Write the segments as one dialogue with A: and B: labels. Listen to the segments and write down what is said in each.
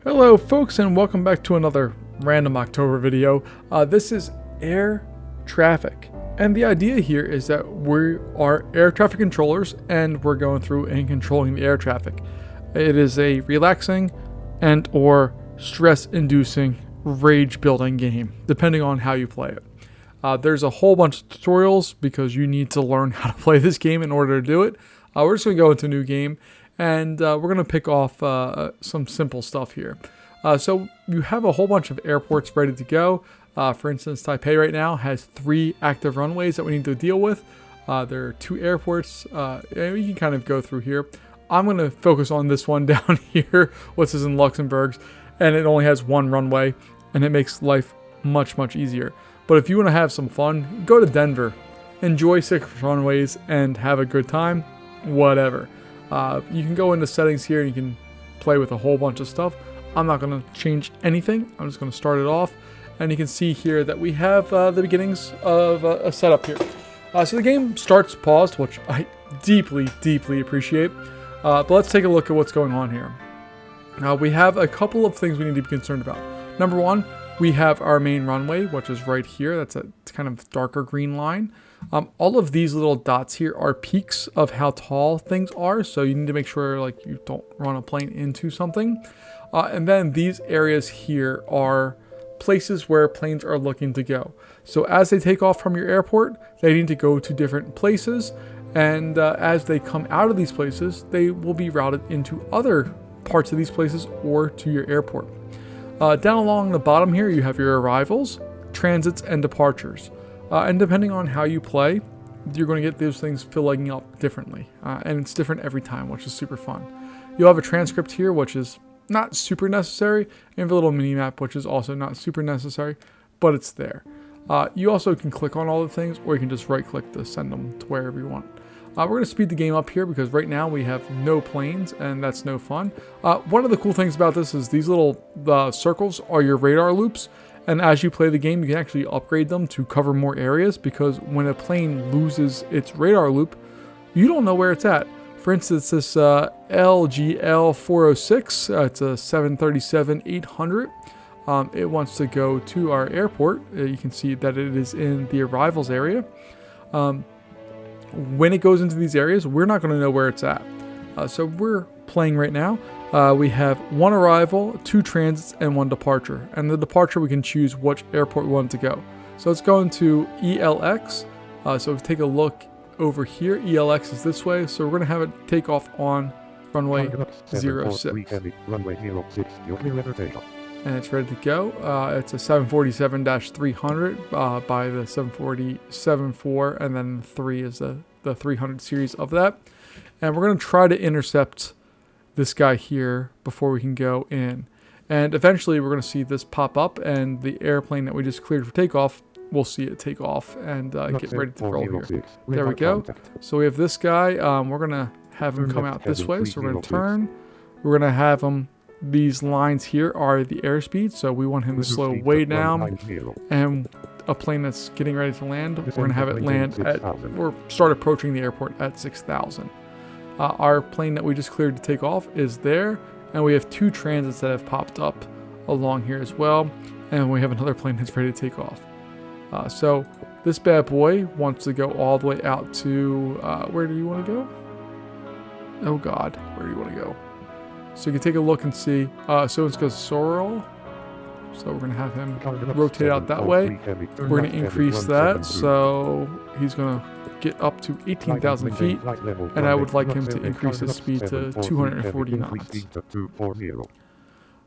A: Hello folks, and welcome back to another random October video. This is air traffic, and the idea here is that we are air traffic controllers and we're going through and controlling the air traffic. It is a relaxing and or stress inducing rage building game depending on how you play it. There's a whole bunch of tutorials because you need to learn how to play this game in order to do it. We're just going to go into a new game. And we're going to pick off some simple stuff here. So you have a whole bunch of airports ready to go. For instance, Taipei right now has 3 active runways that we need to deal with. There are 2 airports, and we can kind of go through here. I'm going to focus on this one down here, which is in Luxembourg, and it only has 1 runway, and it makes life much, much easier. But if you want to have some fun, go to Denver, enjoy 6 runways, and have a good time, whatever. You can go into settings here and you can play with a whole bunch of stuff. I'm not going to change anything. I'm just going to start it off. And you can see here that we have the beginnings of a setup here. So the game starts paused, which I deeply, deeply appreciate. But let's take a look at what's going on here. We have a couple of things we need to be concerned about. Number 1, we have our main runway, which is right here. That's a kind of darker green line. All of these little dots here are peaks of how tall things are, so you need to make sure like you don't run a plane into something. And then these areas here are places where planes are looking to go. So as they take off from your airport, they need to go to different places, and as they come out of these places, they will be routed into other parts of these places or to your airport. Down along the bottom here, you have your arrivals, transits, and departures. And depending on how you play, you're going to get those things filling up differently. And it's different every time, which is super fun. You'll have a transcript here, which is not super necessary. And you have a little mini-map, which is also not super necessary, but it's there. You also can click on all the things, or you can just right-click to send them to wherever you want. We're going to speed the game up here because right now we have no planes, and that's no fun. One of the cool things about this is these little circles are your radar loops. And as you play the game, you can actually upgrade them to cover more areas, because when a plane loses its radar loop, you don't know where it's at. For instance, this LGL 406, it's a 737-800. It wants to go to our airport. You can see that it is in the arrivals area. When it goes into these areas, we're not going to know where it's at. So we're playing right now. We have 1 arrival, 2 transits, and 1 departure. And the departure, we can choose which airport we want to go. So it's going to ELX. So if we take a look over here, ELX is this way. So we're going to have it take off on runway 06. And it's ready to go. It's a 747-300 by the 747-4, and then 3 is the 300 series of that. And we're going to try to intercept this guy here before we can go in. And eventually we're going to see this pop up, and the airplane that we just cleared for takeoff, we'll see it take off and get ready to roll here. There we go. So we have this guy. We're going to have him come out this way. So we're going to turn. We're going to have him. These lines here are the airspeed. So we want him to slow way down. And a plane that's getting ready to land, we're going to have it land at, or start approaching the airport at 6,000. Our plane that we just cleared to take off is there, and we have 2 transits that have popped up along here as well, and we have another plane that's ready to take off. So this bad boy wants to go all the way out to, where do you want to go? Oh God, where do you want to go? So you can take a look and see, so it's going to Sorrel. So we're going to have him rotate out that way. We're going to increase that, so he's going to get up to 18,000 feet, and I would like him to increase his speed to 240 knots.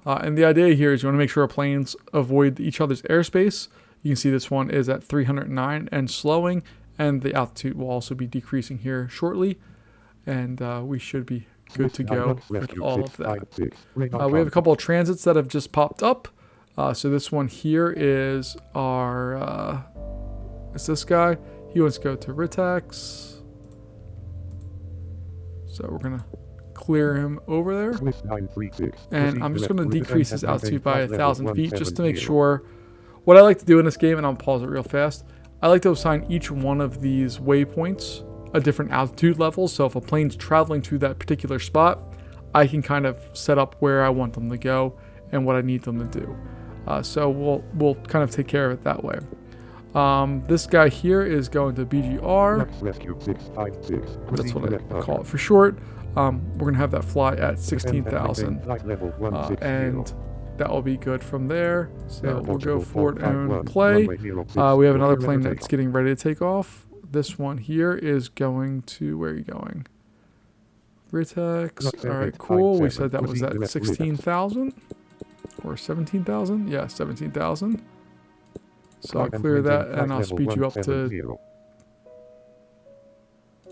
A: And the idea here is you want to make sure our planes avoid each other's airspace. You can see this one is at 309 and slowing, and the altitude will also be decreasing here shortly, and we should be good to go with all of that. We have a couple of transits that have just popped up. So this one here is our, it's this guy. He wants to go to Ritex. So we're going to clear him over there. And I'm just going to decrease his altitude by 1,000 feet just to make sure. What I like to do in this game, and I'll pause it real fast, I like to assign each one of these waypoints a different altitude level. So if a plane's traveling to that particular spot, I can kind of set up where I want them to go and what I need them to do. So we'll kind of take care of it that way. This guy here is going to BGR. That's what I call it for short. We're going to have that fly at 16,000. And that will be good from there. So we'll go forward and play. We have another plane that's getting ready to take off. This one here is going to, where are you going? Vertex. All right, cool. We said that was at 16,000 or 17,000. Yeah, 17,000. So I'll clear that and I'll speed you up to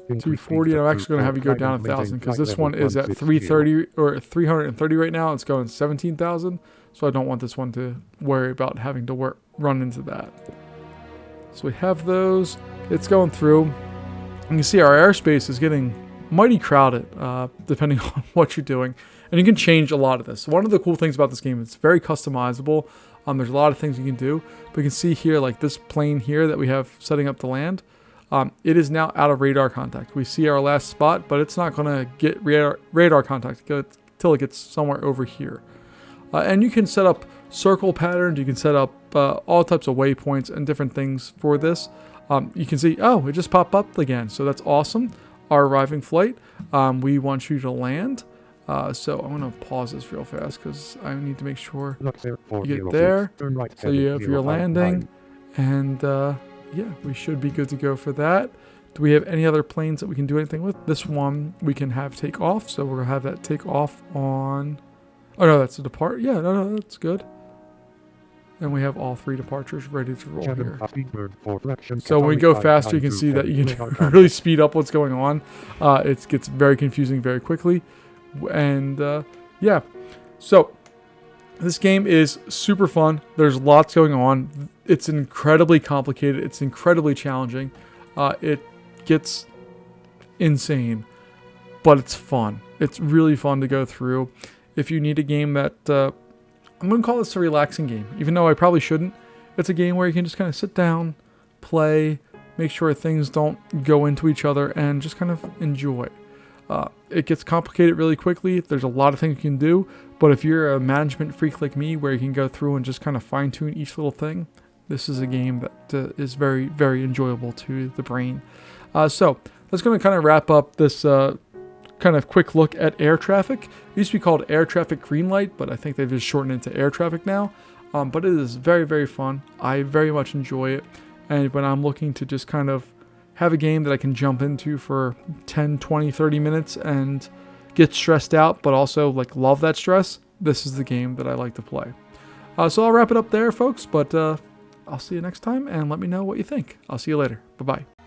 A: 240. I'm actually going to have you go down 1,000 because this one is at 330 or 330 right now. It's going 17,000. So I don't want this one to worry about having to run into that. So we have those. It's going through. You can see our airspace is getting mighty crowded depending on what you're doing. And you can change a lot of this. One of the cool things about this game is it's very customizable. There's a lot of things you can do. But you can see here, like this plane here that we have setting up to land. It is now out of radar contact. We see our last spot, but it's not going to get radar contact until it gets somewhere over here. And you can set up circle patterns. You can set up all types of waypoints and different things for this. You can see, oh, it just popped up again. So that's awesome. Our arriving flight. We want you to land. So I'm going to pause this real fast because I need to make sure you get there. So you have your landing. And yeah, we should be good to go for that. Do we have any other planes that we can do anything with? This one we can have take off. So we're going to have that take off on... Oh, no, that's a depart. Yeah, no, that's good. And we have all 3 departures ready to roll here. So when we go faster, you can see that you can really speed up what's going on. It gets very confusing very quickly. And yeah, so this game is super fun. There's lots going on. It's incredibly complicated. It's incredibly challenging. It gets insane, but it's fun. It's really fun to go through. If you need a game that, I'm going to call this a relaxing game, even though I probably shouldn't. It's a game where you can just kind of sit down, play, make sure things don't go into each other, and just kind of enjoy. It gets complicated really quickly. There's a lot of things you can do, but if you're a management freak like me, where you can go through and just kind of fine-tune each little thing, this is a game that is very, very enjoyable to the brain. So that's going to kind of wrap up this kind of quick look at air traffic. It used to be called Air Traffic Greenlight, but I think they've just shortened it to air traffic now. But it is very, very fun. I very much enjoy it. And when I'm looking to just kind of have a game that I can jump into for 10, 20, 30 minutes and get stressed out, but also like love that stress, this is the game that I like to play. So I'll wrap it up there, folks, but I'll see you next time and let me know what you think. I'll see you later. Bye-bye.